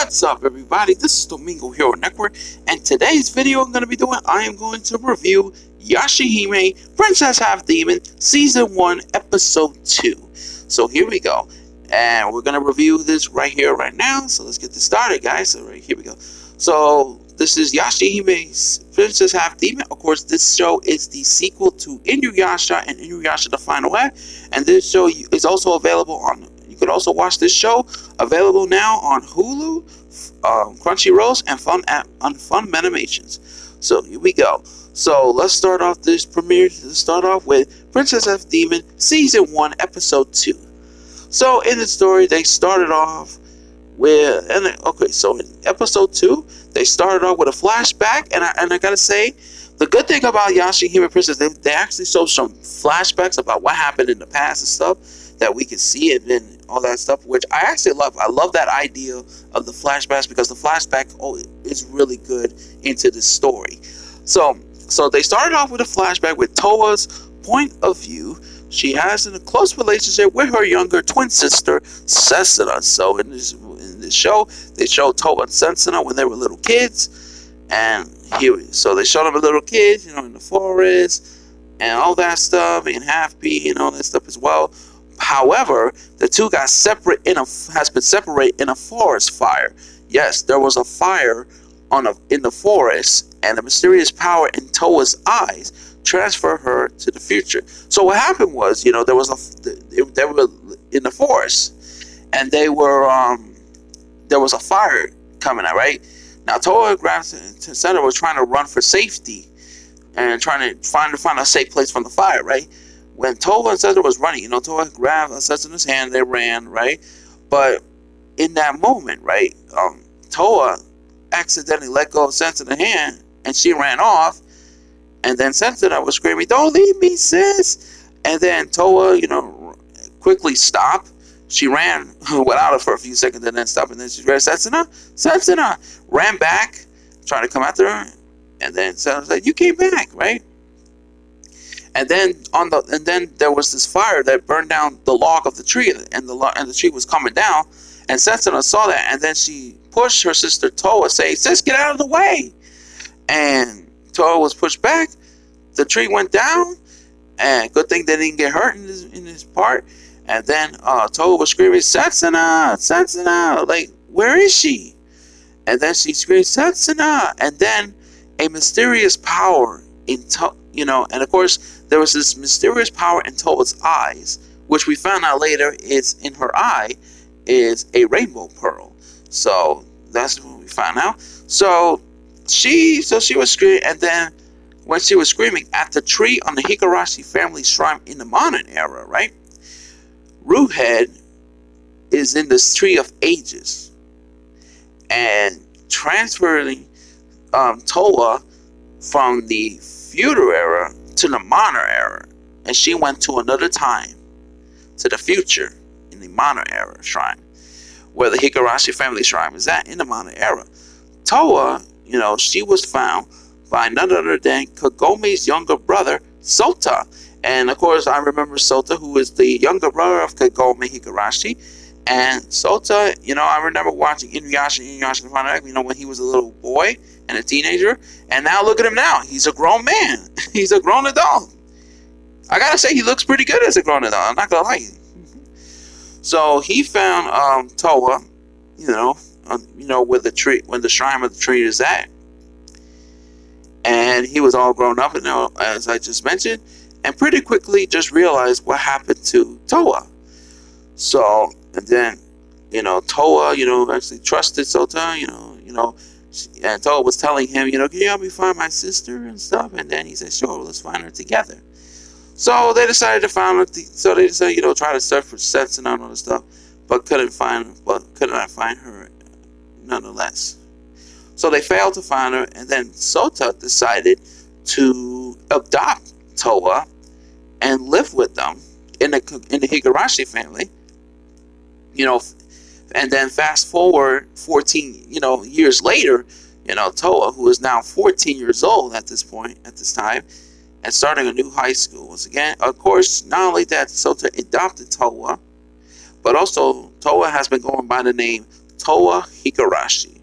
What's up, everybody? This is Domingo Hero Network, and today's video I am going to review Yashahime, Princess Half Demon, Season 1, Episode 2. So here we go, and we're going to review this right here, right now. So let's get this started, guys. So right here we go. So this is Yashahime's Princess Half Demon. Of course, this show is the sequel to Inuyasha and Inuyasha the Final Act, and this show is also available on. You can also watch this show available now on Hulu, crunchyroll, and funimation. So here we go. So let's start off this premiere. Let's start off with Princess Half Demon Season 1 Episode 2. So in the story, they started off with, so in Episode 2, they started off with a flashback, and I gotta say, the good thing about Yashahime Princess, they actually show some flashbacks about what happened in the past and stuff that we can see, and then all that stuff, which I actually love. I love that idea of the flashbacks, because the flashback is really good into the story. So they started off with a flashback with Towa's point of view. She has a close relationship with her younger twin sister, Setsuna. So in this show, they show Towa and Setsuna when they were little kids, and so they showed them as little kids, in the forest and all that stuff, and half-pea and all that stuff as well. However, the two got has been separated in a forest fire. Yes, there was a fire in the forest, and the mysterious power in Towa's eyes transferred her to the future. So what happened was, they were in the forest, and there was a fire coming out, right? Now Towa Setsuna was trying to run for safety and trying to find a safe place from the fire, right? When Towa and Setsuna was running, Towa grabbed Setsuna's hand, they ran, right? But in that moment, right, Towa accidentally let go of Setsuna's hand, and she ran off, and then Setsuna was screaming, "Don't leave me, sis!" And then Towa, quickly stopped. She ran without her for a few seconds, and then stopped, and then she grabbed Setsuna, ran back, trying to come after her, and then Setsuna was like, "You came back, right?" And then there was this fire that burned down the log of the tree, and the tree was coming down. And Setsuna saw that, and then she pushed her sister Towa, saying, "Sis, get out of the way!" And Towa was pushed back. The tree went down, and good thing they didn't get hurt in this part. And then Towa was screaming, "Setsuna, like, where is she?" And then she screamed, "Setsuna!" And then a mysterious power and of course, there was this mysterious power in Towa's eyes, which we found out later is in her eye is a rainbow pearl. So that's what we found out. So she was screaming, and then when she was screaming at the tree on the Higurashi family shrine in the modern era, right? Roothead is in this tree of ages, and transferring Towa from the feudal era to the modern era, and she went to another time, to the future, in the modern era shrine, where the Higurashi family shrine is at in the modern era. Towa, she was found by none other than Kagome's younger brother, Sota. And of course, I remember Sota, who is the younger brother of Kagome Higurashi. And Sota, I remember watching Inuyasha the Final Act, when he was a little boy and a teenager. And now look at him now. He's a grown man. He's a grown adult. I gotta say, he looks pretty good as a grown adult. I'm not gonna lie. So he found Towa, where the tree, when the shrine of the tree is at. And he was all grown up, as I just mentioned. And pretty quickly just realized what happened to Towa. So, and then, Towa, actually trusted Sota, and Towa was telling him, can you help me find my sister and stuff? And then he said, sure, let's find her together. So they decided to find her, try to search for Setsuna and all this stuff, but could not find her nonetheless. So they failed to find her, and then Sota decided to adopt Towa and live with them in the Higurashi family. And then fast forward 14, years later, Towa, who is now 14 years old at this time, and starting a new high school. Once again, of course, not only that, Sota adopted Towa, but also Towa has been going by the name Toa Higurashi.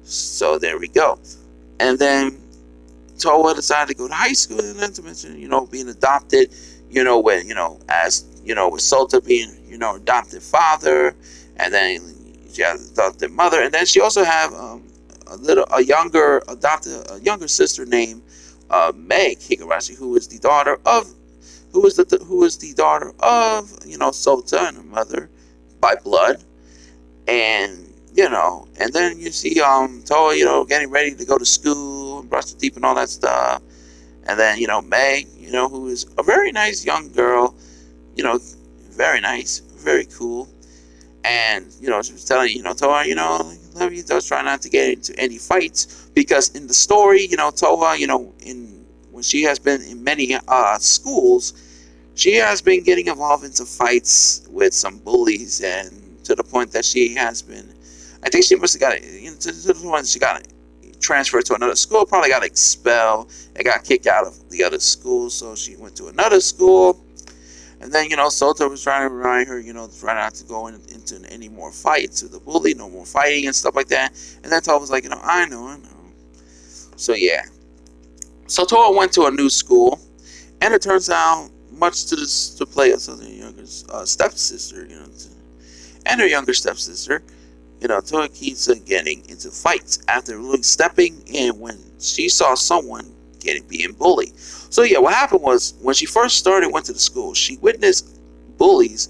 So there we go. And then Toa decided to go to high school, and then to mention, being adopted, when, as, with Sota being, adopted father, and then she has adopted mother, and then she also have a younger sister named Meg Higurashi, who is the daughter of Sota and her mother by blood. And and then you see Toa, getting ready to go to school and brush the teeth and all that stuff. And then, Meg, who is a very nice young girl, very nice, very cool. And, she was telling, Toa, love you, just try not to get into any fights. Because in the story, Toa, when she has been in many schools, she has been getting involved into fights with some bullies, and to the point that she has been, I think she must have got, to the point she got transferred to another school, probably got expelled and got kicked out of the other school, so she went to another school. And then, Sota was trying to remind her, try not to go into any more fights with the bully, no more fighting and stuff like that. And then Toa was like, I know. So, yeah. So Toa went to a new school, and it turns out, much to play a younger stepsister, and her younger stepsister, Toa keeps getting into fights after really stepping in when she saw someone being bullied. So yeah, what happened was, when she first went to the school, she witnessed bullies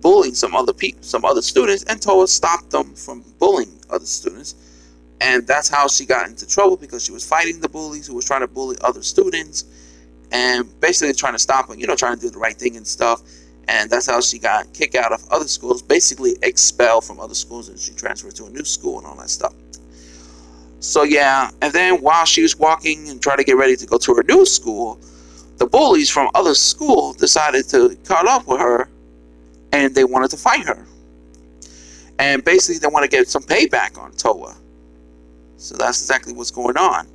bullying some other students, and Toa stopped them from bullying other students. And that's how she got into trouble, because she was fighting the bullies who was trying to bully other students, and basically trying to stop them, trying to do the right thing and stuff. And that's how she got kicked out of other schools, basically expelled from other schools, and she transferred to a new school and all that stuff. So yeah, and then while she was walking and trying to get ready to go to her new school, the bullies from other school decided to cut up with her, and they wanted to fight her. And basically they want to get some payback on Toa. So that's exactly what's going on.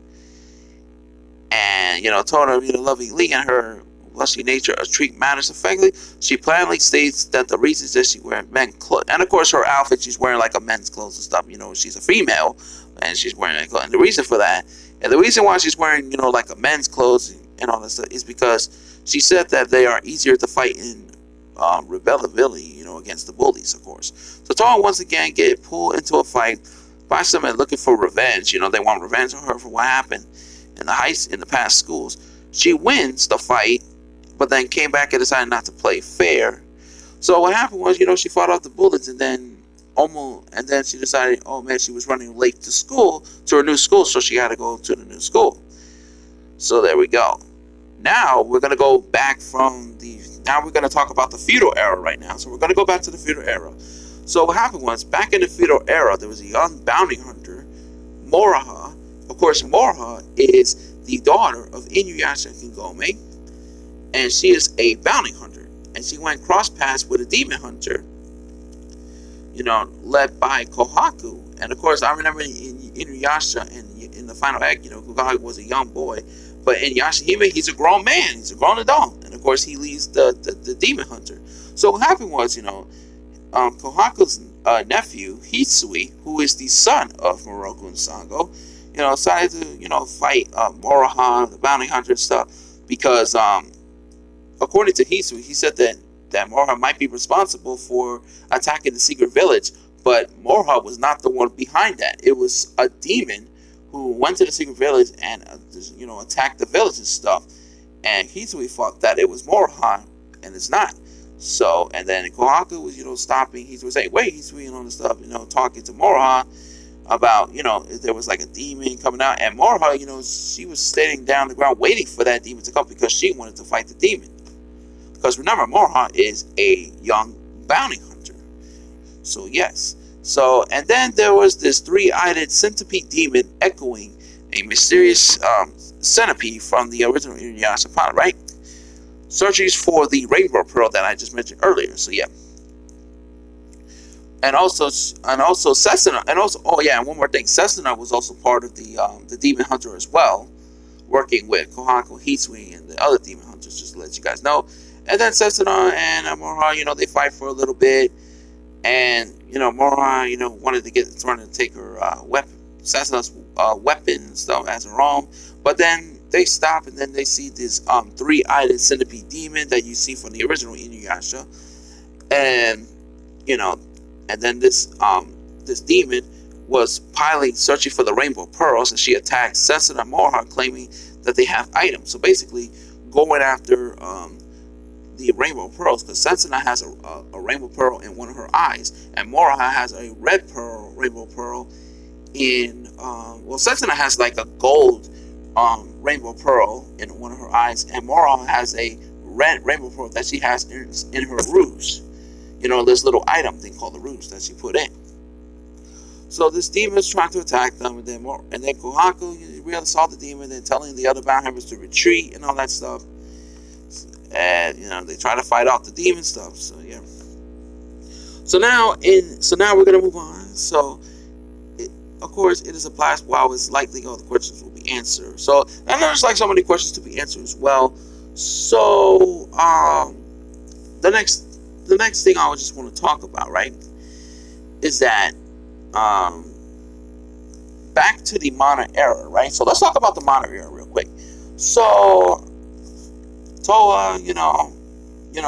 And, Toa, lovingly, and her lusty nature treat matters effectively. She plainly states that the reasons that she wears men's clothes, and of course her outfit, she's wearing like a men's clothes and stuff. She's a female, and she's wearing clothes. And the reason for that, and the reason why she's wearing, like a men's clothes and all that stuff, is because she said that they are easier to fight in rebellability, against the bullies, of course. So Toa once again get pulled into a fight by someone looking for revenge. They want revenge on her for what happened in the past schools. She wins the fight, but then came back and decided not to play fair. So what happened was, she fought off the bullies, and then she decided, oh man, she was running late to her new school, so she had to go to the new school. So there we go. Now we're gonna go back now we're gonna talk about the feudal era right now. So we're gonna go back to the feudal era. So what happened was, back in the feudal era, there was a young bounty hunter, Moroha. Of course, Moroha is the daughter of Inuyasha Kigome, and she is a bounty hunter. And she went cross paths with a demon hunter, led by Kohaku. And of course, I remember in Inuyasha, in the final act, Kohaku was a young boy. But in Yashahime, he's a grown man. He's a grown adult. And of course, he leads the demon hunter. So what happened was, Kohaku's nephew, Hisui, who is the son of Moroku and Sango, decided to, fight Moroha, the bounty hunter and stuff, because, according to Hisui, he said that Moroha might be responsible for attacking the secret village, but Moroha was not the one behind that. It was a demon who went to the secret village and, attacked the village and stuff. And Hisui thought that it was Moroha, and it's not. So, and then Kohaku was, stopping. He was saying, wait, Hisui, and all this stuff, talking to Moroha about, if there was like a demon coming out. And Moroha, she was standing down the ground waiting for that demon to come, because she wanted to fight the demon. Because remember, Moroha is a young bounty hunter. So, yes. So, and then there was this three-eyed centipede demon echoing a mysterious centipede from the original Inuyasha plot, right? Searches for the rainbow pearl that I just mentioned earlier. So, yeah. And also Sesuna, and also, oh yeah, and one more thing, Sesuna was also part of the demon hunter as well, working with Kohaku, Hisui, and the other demon hunters, just to let you guys know. And then Sesuna and Moroha, they fight for a little bit, And Mora, wanted to trying to take her Sasuna's weapon and stuff as her own. But then they stop, and then they see this three-eyed centipede demon that you see from the original Inuyasha. And you know and then this demon was piloting, searching for the rainbow pearls, and she attacked Setsuna and Mora, claiming that they have items. So basically going after the rainbow pearls, because Setsuna has a rainbow pearl in one of her eyes, and Mora has a red pearl, rainbow pearl in Setsuna has like a gold rainbow pearl in one of her eyes, and Mora has a red rainbow pearl that she has in her rouge. This little item thing called the rouge that she put in. So this demon is trying to attack them, and then Kohaku really saw the demon, and telling the other bound members to retreat and all that stuff. And they try to fight off the demon stuff. So yeah. So now we're gonna move on. So of course it is a blast. While it's likely all the questions will be answered. So and there's like so many questions to be answered as well. So the next thing I would just want to talk about, right, is that back to the Mana era, right? So let's talk about the Mana era real quick. So Toa,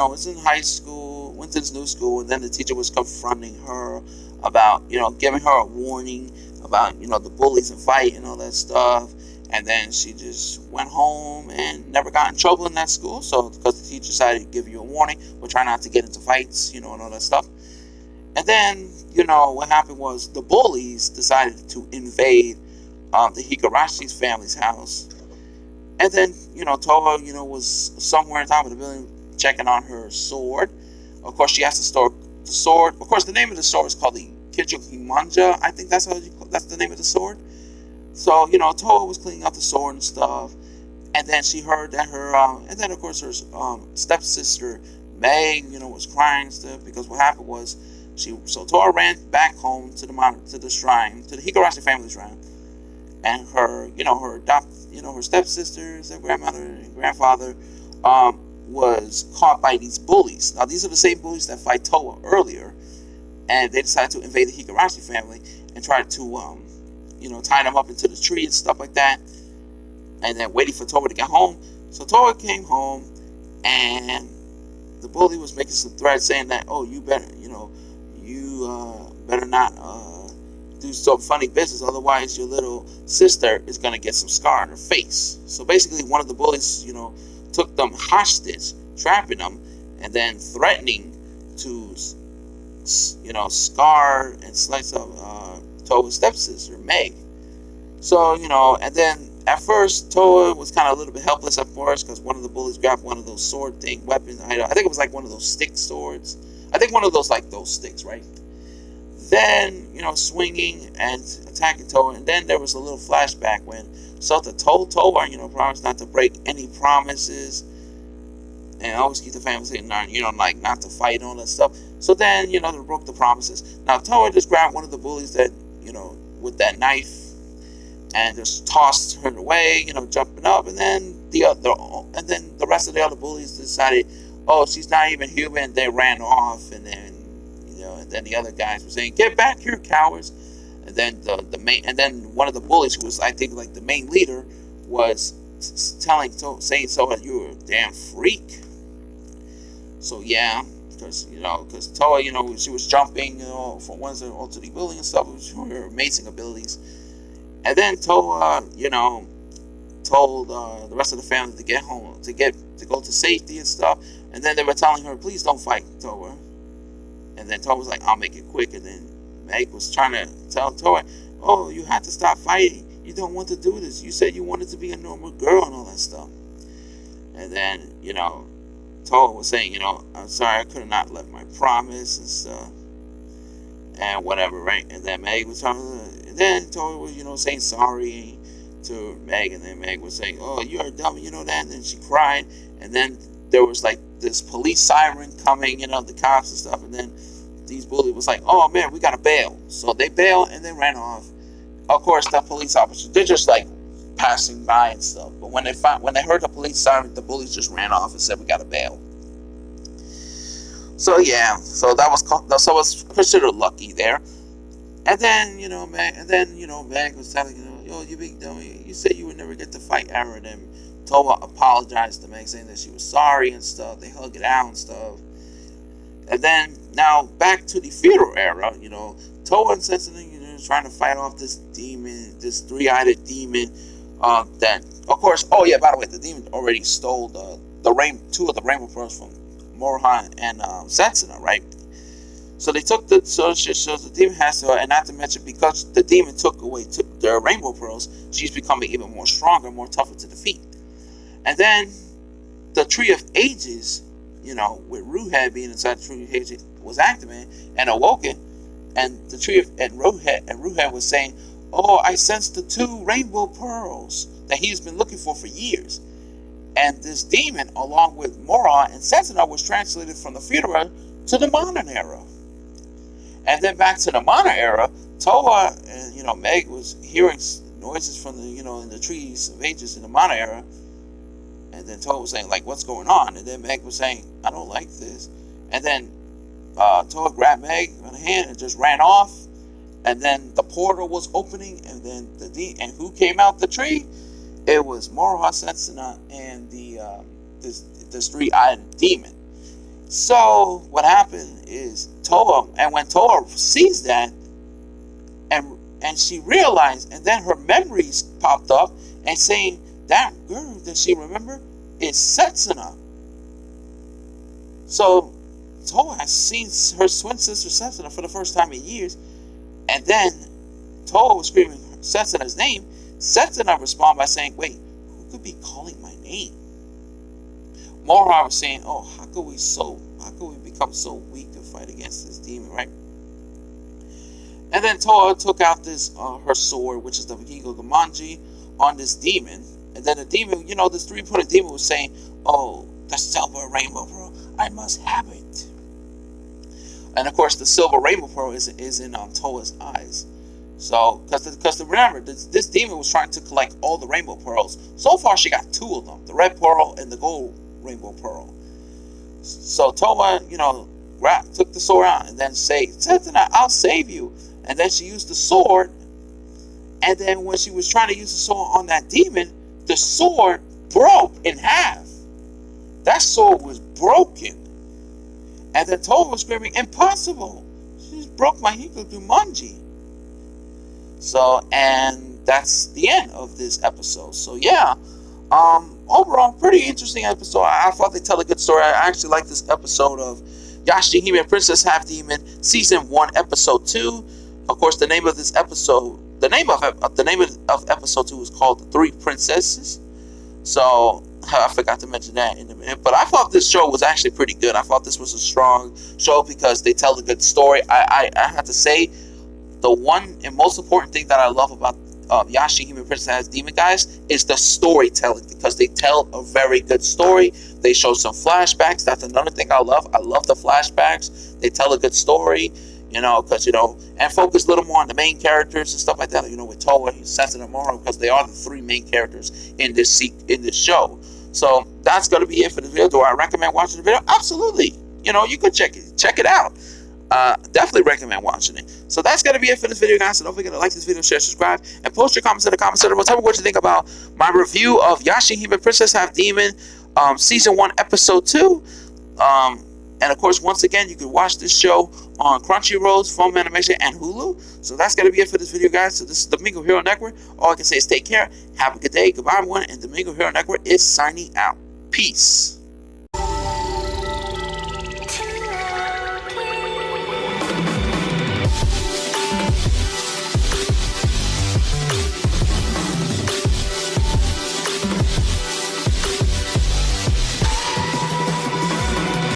was in high school, went to this new school, and then the teacher was confronting her about, giving her a warning about, the bullies and fight and all that stuff. And then she just went home and never got in trouble in that school. So because the teacher decided to give you a warning, but try not to get into fights, and all that stuff. And then, what happened was the bullies decided to invade the Higarashi's family's house. And then, Toa, was somewhere on top of the building checking on her sword. Of course, she has to store the sword. Of course, the name of the sword is called the Kijokimanja. I think that's the name of the sword. So, Toa was cleaning out the sword and stuff. And then she heard that and then, of course, her stepsister, May, was crying and stuff, because what happened was, so Toa ran back home to the shrine, to the Higurashi family shrine. And her stepsisters, her grandmother and grandfather, was caught by these bullies. Now, these are the same bullies that fight Toa earlier, and they decided to invade the Higurashi family and try to, tie them up into the tree and stuff like that, and then waiting for Toa to get home. So Toa came home, and the bully was making some threats saying that, oh, you better, better not do some funny business, otherwise your little sister is going to get some scar on her face. So basically one of the bullies, took them hostage, trapping them, and then threatening to, scar and slice up Toa's stepsister, Meg. So, and then at first Toa was kind of a little bit helpless at first, because one of the bullies grabbed one of those sword weapons. I think it was like one of those stick swords. I think one of those, like those sticks, right? Then, swinging and attacking Toa. And then there was a little flashback when Sota told Toa, promise not to break any promises, and always keep the family saying, like not to fight and all that stuff. So then, they broke the promises. Now Toa just grabbed one of the bullies that, with that knife, and just tossed her away, jumping up. And then the rest of the other bullies decided, oh, she's not even human. They ran off, and then and then the other guys were saying, "Get back here, cowards!" And then then one of the bullies, who was, I think, like the main leader, was saying, "So you're a damn freak." So yeah, because Toa, she was jumping, from one to the building and stuff. It was her amazing abilities. And then Toa, told the rest of the family to get home, to go to safety and stuff. And then they were telling her, "Please don't fight, Toa." And then Toa was like, "I'll make it quick." And then Meg was trying to tell Toa, "Oh, you have to stop fighting. You don't want to do this. You said you wanted to be a normal girl and all that stuff." And then, Toa was saying, "I'm sorry, I could not left my promise and stuff." And whatever, right? And then Meg was talking, and then Toa was, saying sorry to Meg. And then Meg was saying, "Oh, you're dumb, that." And then she cried. And then there was like this police siren coming, the cops and stuff. And then these bullies was like, "Oh man, we gotta bail." So they bailed and they ran off. Of course, the police officers, they're just like passing by and stuff. But when they heard the police siren, the bullies just ran off and said, "We gotta bail." So yeah, so that was so it was considered lucky there. And then Meg was telling yo, you big dummy, you said you would never get to fight Aaron, and Toa apologized to Meg, saying that she was sorry and stuff. They hugged it out and stuff. And then now back to the feudal era, Toa and Setsuna, trying to fight off this demon, this three-eyed demon. That of course, oh yeah, by the way, the demon already stole two of the rainbow pearls from Moroha and Setsuna, right? So they took so the demon has to, and not to mention, because the demon took away their rainbow pearls, she's becoming even more stronger, more tougher to defeat. And then the Tree of Ages, with Ruhed being inside the Tree of Ages, was activated and awoken, and the Tree of Ruhed was saying, "Oh, I sensed the 2 rainbow pearls that he's been looking for years." And this demon, along with Mora and Setsuna, was translated from the feudal era to the modern era. And then back to the modern era, Toa and Meg was hearing noises from the in the trees of ages in the modern era. And then Toa was saying, like, what's going on? And then Meg was saying, I don't like this. And then Toa grabbed Meg by the hand and just ran off. And then the portal was opening, and then and who came out the tree? It was Moroha, Setsuna, and this three-eyed demon. So what happened is when Toa sees that, and she realized, and then her memories popped up, and saying that girl that she remembered is Setsuna. So Toa has seen her twin sister Setsuna for the first time in years, and then Toa was screaming Setsuna's name. Setsuna responded by saying, "Wait, who could be calling my name?" Moroha was saying, "Oh, how could we become so weak to fight against this demon, right?" And then Toa took out this her sword, which is the Vikingo Gamanji, on this demon. And then the demon, this 3-pointed demon was saying, "Oh, the silver rainbow pearl, I must have it." And of course, the silver rainbow pearl is in Toa's eyes. So, because remember, this demon was trying to collect all the rainbow pearls. So far, she got 2 of them: the red pearl and the gold rainbow pearl. So Toa, took the sword out and then said, "Setsuna, I'll save you." And then she used the sword. And then when she was trying to use the sword on that demon, the sword broke in half. That sword was broken. And then Toa was screaming, "Impossible! She just broke my Hikujumanji." So, and that's the end of this episode. So yeah, overall, pretty interesting episode. I thought they tell a good story. I actually like this episode of Yashahime, Princess Half Demon, Season 1, Episode 2. Of course, the name of episode 2 is called The 3 Princesses. So I forgot to mention that in a minute. But I thought this show was actually pretty good. I thought this was a strong show because they tell a good story. I have to say, the one and most important thing that I love about Yashahime, Princess Half Demon, guys, is the storytelling, because they tell a very good story. They show some flashbacks. That's another thing I love. I love the flashbacks. They tell a good story. Because, and focus a little more on the main characters and stuff like that, with Toa, Setsuna, and Moroha, because they are the 3 main characters in this show. So that's going to be it for this video. Do I recommend watching the video? Absolutely. You could check it out. Definitely recommend watching it. So that's going to be it for this video, guys. So don't forget to like this video, share, subscribe, and post your comments in the comment section. Tell me what you think about my review of Yashahime, Princess Half Demon, Season 1, Episode 2. And of course, once again, you can watch this show on crunchyroll, funimation, and hulu. So that's going to be it for this video, guys. So this is Domingo Hero Network. All I can say is take care, have a good day, goodbye, everyone, and Domingo Hero Network is signing out. Peace.